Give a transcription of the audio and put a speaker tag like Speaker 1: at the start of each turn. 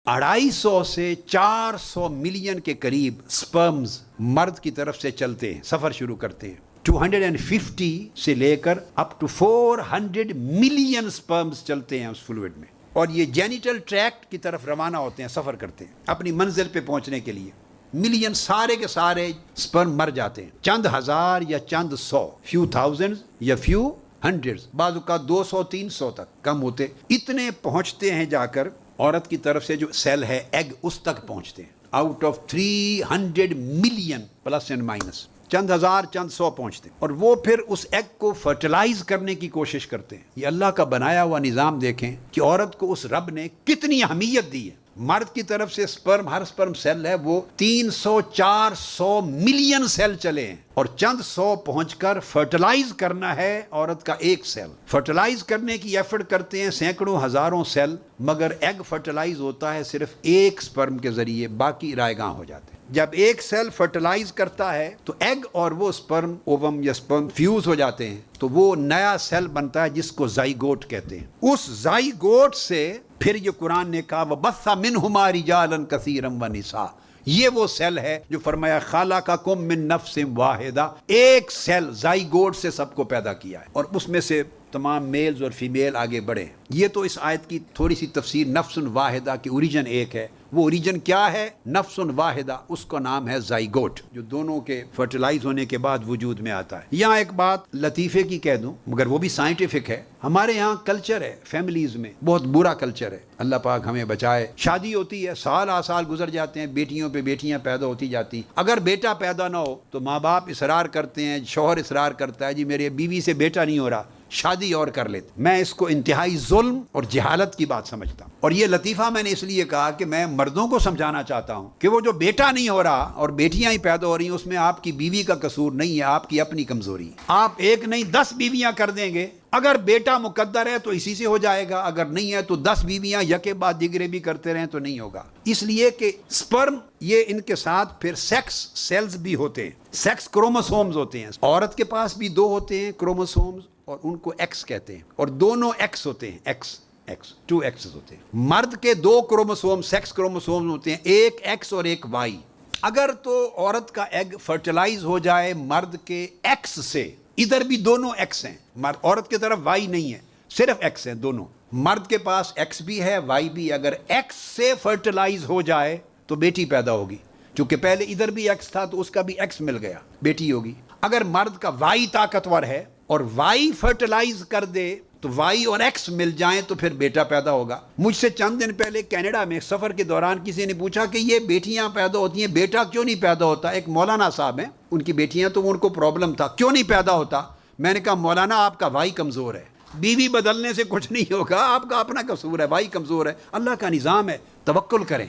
Speaker 1: 250 سے 400 ملین کے قریب سپرمز مرد کی طرف سے چلتے ہیں، سفر شروع کرتے ہیں۔ 250 سے لے کر اپ ٹو 400 ملین سپرمز چلتے ہیں اس فلوئڈ میں، اور یہ جینیٹل ٹریکٹ کی طرف روانہ ہوتے ہیں، سفر کرتے ہیں اپنی منزل پہ پہنچنے کے لیے۔ ملین سارے کے سارے سپرم مر جاتے ہیں، چند ہزار یا چند سو، فیو تھاؤزنڈ یا فیو ہنڈریڈ، بعض اوقات 200 300 تک کم ہوتے، اتنے پہنچتے ہیں جا کر عورت کی طرف سے جو سیل ہے ایگ اس تک پہنچتے ہیں۔ Out of 300 million plus and minus, چند ہزار چند سو پہنچتے ہیں، اور وہ پھر اس ایگ کو فرٹیلائز کرنے کی کوشش کرتے ہیں۔ یہ اللہ کا بنایا ہوا نظام دیکھیں کہ عورت کو اس رب نے کتنی اہمیت دی ہے۔ مرد کی طرف سے سپرم، ہر سپرم سیل ہے وہ 300 400 ملین سیل چلے ہیں، اور چند سو پہنچ کر فرٹیلائز کرنا ہے عورت کا ایک سیل۔ فرٹیلائز کرنے کی ایفرٹ کرتے ہیں سینکڑوں ہزاروں سیل، مگر ایگ فرٹیلائز ہوتا ہے صرف ایک سپرم کے ذریعے، باقی رائے گاں ہو جاتے ہیں۔ جب ایک سیل فرٹیلائز کرتا ہے تو ایگ اور وہ سپرم اووم یا سپرم فیوز ہو جاتے ہیں، تو وہ نیا سیل بنتا ہے جس کو زائگوٹ کہتے ہیں۔ اس زائگوٹ سے پھر یہ قرآن نے کہا وَبَثَّ مِنْهُمَا رِجَالًا كَثِيرًا وَنِسَاءً، یہ وہ سیل ہے جو فرمایا خَلَقَكُم مِّن نَفْسٍ وَاحِدَةٍ، ایک سیل زائگوٹ سے سب کو پیدا کیا ہے، اور اس میں سے تمام میلز اور فیمیل آگے بڑھے۔ یہ تو اس آیت کی تھوڑی سی تفسیر، نفس واحدہ کی اوریجن ایک ہے۔ وہ اوریجن کیا ہے؟ نفس واحدہ، اس کا نام ہے زائگوٹ، جو دونوں کے فرٹیلائز ہونے کے بعد وجود میں آتا ہے۔ یہاں ایک بات لطیفے کی کہہ دوں، مگر وہ بھی سائنٹیفک ہے۔ ہمارے یہاں کلچر ہے، فیملیز میں بہت برا کلچر ہے، اللہ پاک ہمیں بچائے۔ شادی ہوتی ہے، سال آ سال گزر جاتے ہیں، بیٹیوں پہ بیٹیاں پیدا ہوتی جاتی، اگر بیٹا پیدا نہ ہو تو ماں باپ اصرار کرتے ہیں، شوہر اصرار کرتا ہے جی میرے بیوی سے بیٹا نہیں ہو رہا، شادی اور کر لیتے۔ میں اس کو انتہائی ظلم اور جہالت کی بات سمجھتا ہوں، اور یہ لطیفہ میں نے اس لیے کہا کہ میں مردوں کو سمجھانا چاہتا ہوں کہ وہ جو بیٹا نہیں ہو رہا اور بیٹیاں ہی پیدا ہو رہی ہیں، اس میں آپ کی بیوی کا قصور نہیں ہے، آپ کی اپنی کمزوری ہے۔ آپ ایک نہیں 10 بیویاں کر دیں گے، اگر بیٹا مقدر ہے تو اسی سے ہو جائے گا، اگر نہیں ہے تو 10 بیویاں یکے بعد دیگرے بھی کرتے رہیں تو نہیں ہوگا۔ اس لیے کہ سپرم یہ ان کے ساتھ پھر سیکس سیلز بھی ہوتے ہیں، سیکس کروموسومز ہوتے ہیں۔ عورت کے پاس بھی 2 ہوتے ہیں کروموسومز، اور ان کو ایکس کہتے ہیں، اور دونوں ایکس ہوتے ہیں، ایکس 2 ایکسز ہوتے ہیں۔ مرد کے 2 کروموسوم سیکس کروموسوم ہوتے ہیں، ایک ایکس اور ایک وائی۔ اگر تو عورت کا ایگ فرٹیلائز ہو جائے مرد کے ایکس سے، ادھر بھی دونوں ایکس ہیں، عورت کی طرف وائی نہیں ہے، صرف ایکس ہیں دونوں۔ مرد کے پاس ایکس بھی ہے، وائی بھی، اگر ایکس سے فرٹیلائز ہو جائے تو بیٹی پیدا ہوگی، چونکہ پہلے ادھر بھی ایکس تھا تو اس کا بھی ایکس مل گیا، بیٹی ہوگی۔ اگر مرد کا وائی طاقتور ہے اور وائی فرٹیلائز کر دے تو وائی اور ایکس مل جائیں تو پھر بیٹا پیدا ہوگا۔ مجھ سے چند دن پہلے کینیڈا میں سفر کے دوران کسی نے پوچھا کہ یہ بیٹیاں پیدا ہوتی ہیں، بیٹا کیوں نہیں پیدا ہوتا؟ ایک مولانا صاحب ہیں، ان کی بیٹیاں، تو ان کو پرابلم تھا کیوں نہیں پیدا ہوتا۔ میں نے کہا مولانا آپ کا وائی کمزور ہے، بیوی بدلنے سے کچھ نہیں ہوگا، آپ کا اپنا قصور ہے، وائی کمزور ہے، اللہ کا نظام ہے، توکل کریں۔